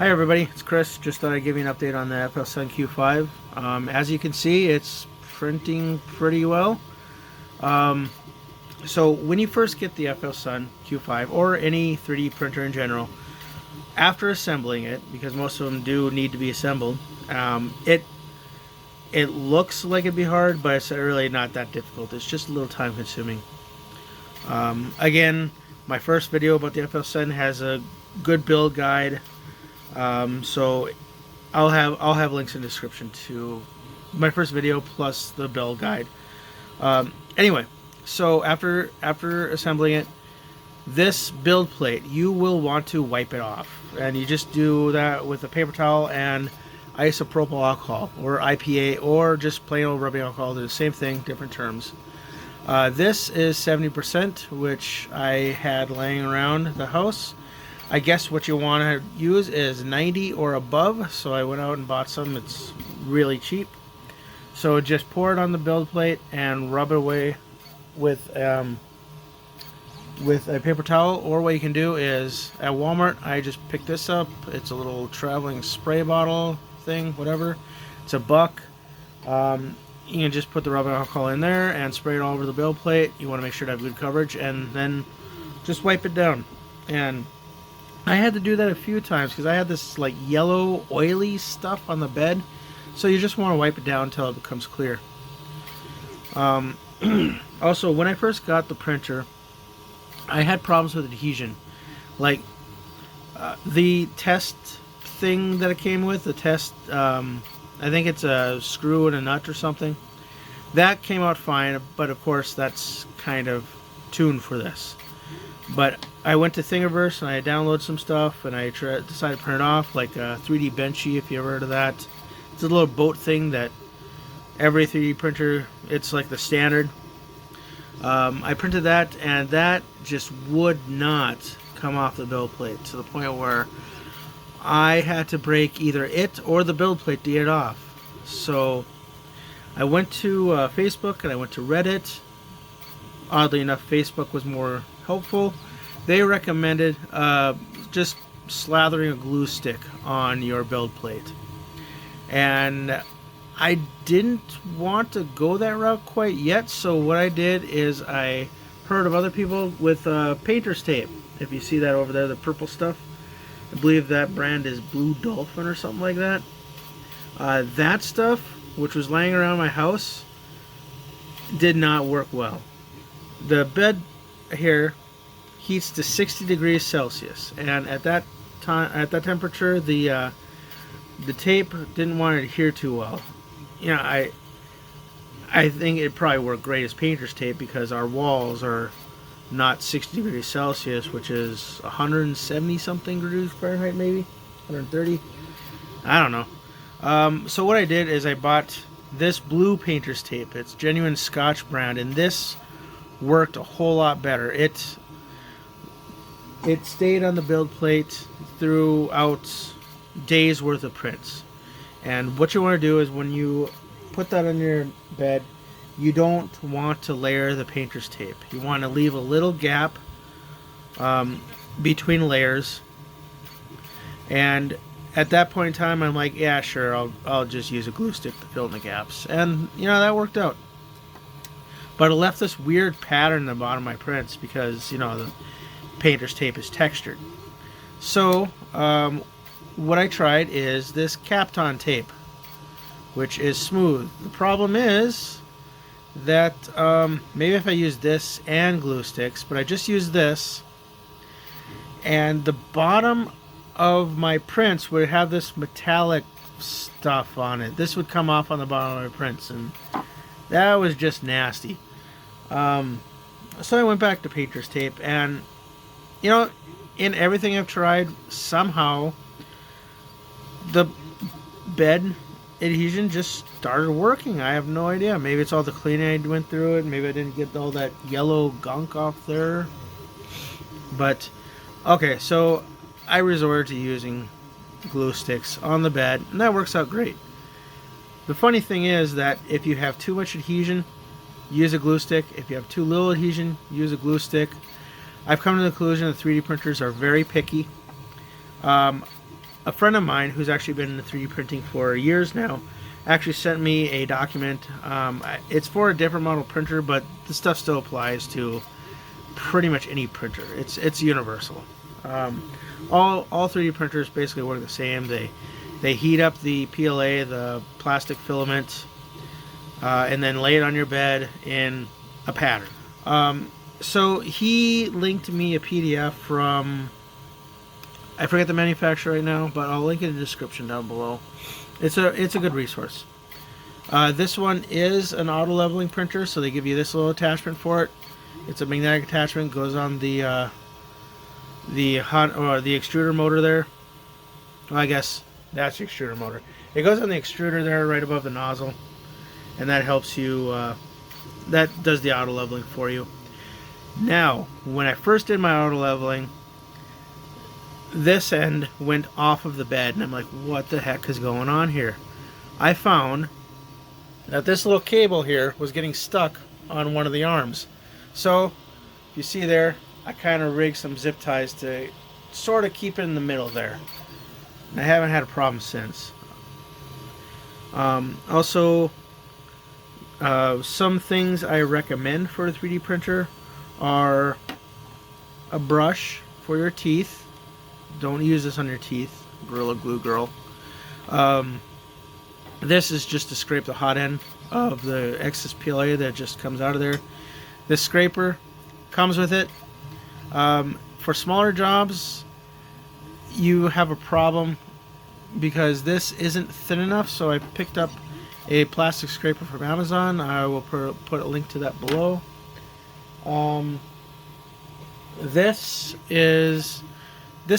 Hi everybody, it's Chris. Just thought I'd give you an update on the FLSun Q5. As you can see, it's printing pretty well. So when you first get the FLSun Q5 or any 3D printer in general, after assembling it, because most of them do need to be assembled, it looks like it'd be hard, but it's really not that difficult. It's just a little time consuming. Again, my first video about the FLSun has a good build guide. So I'll have links in the description to my first video plus the build guide. Anyway, so after assembling it, this build plate, you will want to wipe it off, and you just do that with a paper towel and isopropyl alcohol or IPA or just plain old rubbing alcohol. They're the same thing, different terms. This is 70%, which I had laying around the house. I guess what you want to use is 90 or above, so I went out and bought some. It's really cheap. So just pour it on the build plate and rub it away with a paper towel. Or what you can do is, at Walmart, I just picked this up. It's a little traveling spray bottle thing, whatever. It's $1. You can just put the rubbing alcohol in there and spray it all over the build plate. You want to make sure to have good coverage, and then just wipe it down. And I had to do that a few times because I had this like yellow oily stuff on the bed, so you just want to wipe it down until it becomes clear. Also, when I first got the printer, I had problems with adhesion. Like the test thing that it came with, the test, I think it's a screw and a nut or something, that came out fine, but of course that's kind of tuned for this. But I went to Thingiverse and I downloaded some stuff, and I decided to print it off, like a 3D Benchy, if you ever heard of that. It's a little boat thing that every 3D printer, it's like the standard. I printed that, and that just would not come off the build plate, to the point where I had to break either it or the build plate to get it off. So I went to Facebook and I went to Reddit. Oddly enough, Facebook was more helpful. They recommended just slathering a glue stick on your build plate, and I didn't want to go that route quite yet. So what I did is I heard of other people with painter's tape. If you see that over there, the purple stuff, I believe that brand is Blue Dolphin or something like that. That stuff, which was laying around my house, did not work well. The bed here heats to 60 degrees Celsius, and at that temperature, the tape didn't want to adhere too well. You know, I think it probably worked great as painter's tape because our walls are not 60 degrees Celsius, which is 170 something degrees Fahrenheit, maybe 130. I don't know. So what I did is I bought this blue painter's tape. It's genuine Scotch brand, and this worked a whole lot better. It stayed on the build plate throughout days worth of prints. And what you want to do is, when you put that on your bed, you don't want to layer the painter's tape. You want to leave a little gap between layers. And at that point in time, I'm like, yeah, sure, I'll just use a glue stick to fill in the gaps. And you know, that worked out. But it left this weird pattern in the bottom of my prints because, you know, the painter's tape is textured. So what I tried is this Kapton tape, which is smooth. The problem is that maybe if I use this and glue sticks, but I just use this, and the bottom of my prints would have this metallic stuff on it. This would come off on the bottom of my prints, and that was just nasty. So I went back to painter's tape, and you know, in everything I've tried, somehow the bed adhesion just started working. I have no idea. Maybe it's all the cleaning I went through it. Maybe I didn't get all that yellow gunk off there. But okay, so I resorted to using glue sticks on the bed, and that works out great. The funny thing is that if you have too much adhesion, use a glue stick. If you have too little adhesion, use a glue stick. I've come to the conclusion that 3D printers are very picky. a friend of mine who's actually been in 3D printing for years now actually sent me a document. It's for a different model printer, but the stuff still applies to pretty much any printer. It's universal. All 3D printers basically work the same. They heat up the PLA, the plastic filament, and then lay it on your bed in a pattern. So he linked me a PDF from, I forget the manufacturer right now, but I'll link it in the description down below. It's a good resource. This one is an auto leveling printer, so they give you this little attachment for it. It's a magnetic attachment, goes on the extruder motor there. Well, I guess that's the extruder motor. It goes on the extruder there, right above the nozzle, and that helps you. That does the auto leveling for you. Now, when I first did my auto leveling, this end went off of the bed, and I'm like, what the heck is going on here? I found that this little cable here was getting stuck on one of the arms. So, if you see there, I kind of rigged some zip ties to sort of keep it in the middle there. And I haven't had a problem since. Also, some things I recommend for a 3D printer are a brush for your teeth. Don't use this on your teeth, Gorilla Glue Girl. This is just to scrape the hot end of the excess PLA that just comes out of there. This scraper comes with it. For smaller jobs, you have a problem because this isn't thin enough, so I picked up a plastic scraper from Amazon. I will put a link to that below. This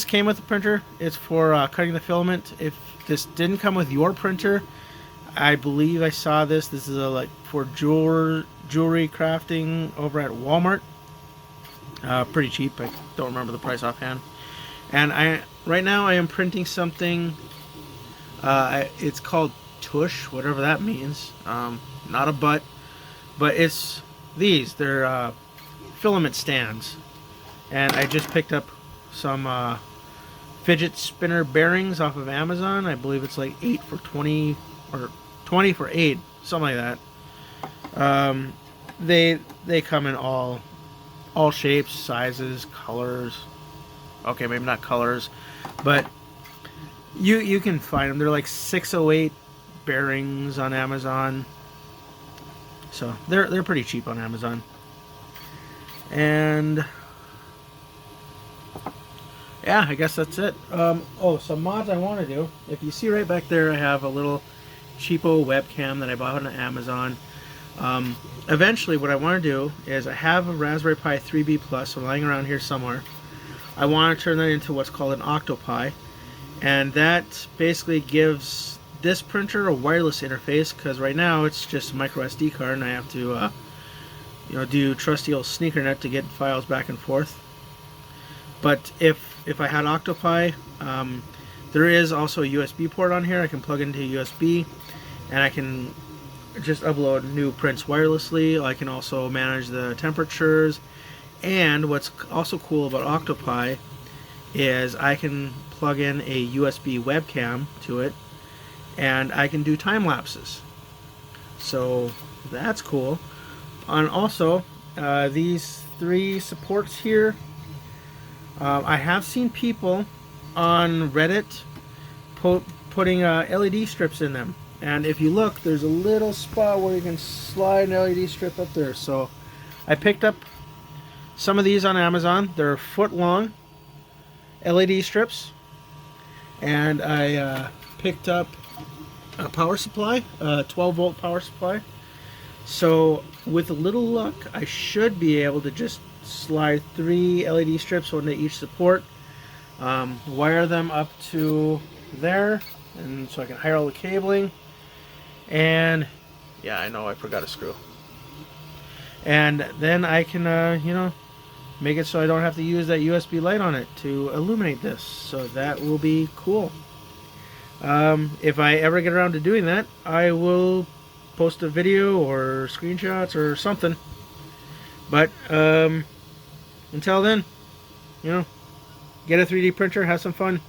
came with the printer. It's for cutting the filament. If this didn't come with your printer, I believe I saw this. This is like for jewelry crafting over at Walmart. Pretty cheap. I don't remember the price offhand. And right now I am printing something. It's called tush, whatever that means. Not a butt, but it's these. They're filament stands, and I just picked up some fidget spinner bearings off of Amazon. I believe it's like 8 for 20 or 20 for 8, something like that. They come in all shapes, sizes, colors. Okay, maybe not colors, but you can find them. They're like 608 bearings on Amazon, so they're pretty cheap on Amazon. And yeah, I guess that's it. Oh, some mods I want to do. If you see right back there, I have a little cheapo webcam that I bought on Amazon. Eventually, what I want to do is I have a Raspberry Pi 3B Plus lying around here somewhere. I want to turn that into what's called an Octopi, and that basically gives this printer a wireless interface, because right now it's just a micro SD card, and I have to do trusty old sneakernet to get files back and forth. But if I had Octopi, there is also a USB port on here. I can plug into USB, and I can just upload new prints wirelessly. I can also manage the temperatures, and what's also cool about Octopi is I can plug in a USB webcam to it, and I can do time lapses. So that's cool. And also, these 3 supports here, I have seen people on Reddit putting LED strips in them. And if you look, there's a little spot where you can slide an LED strip up there. So I picked up some of these on Amazon. They're 1-foot-long LED strips. And I picked up a power supply, a 12-volt power supply. So with a little luck, I should be able to just slide 3 LED strips onto each support, wire them up to there, and so I can hire all the cabling. And yeah, I know I forgot a screw. And then I can make it so I don't have to use that USB light on it to illuminate this. So that will be cool. If I ever get around to doing that, I will post a video or screenshots or something. But until then, get a 3D printer, have some fun.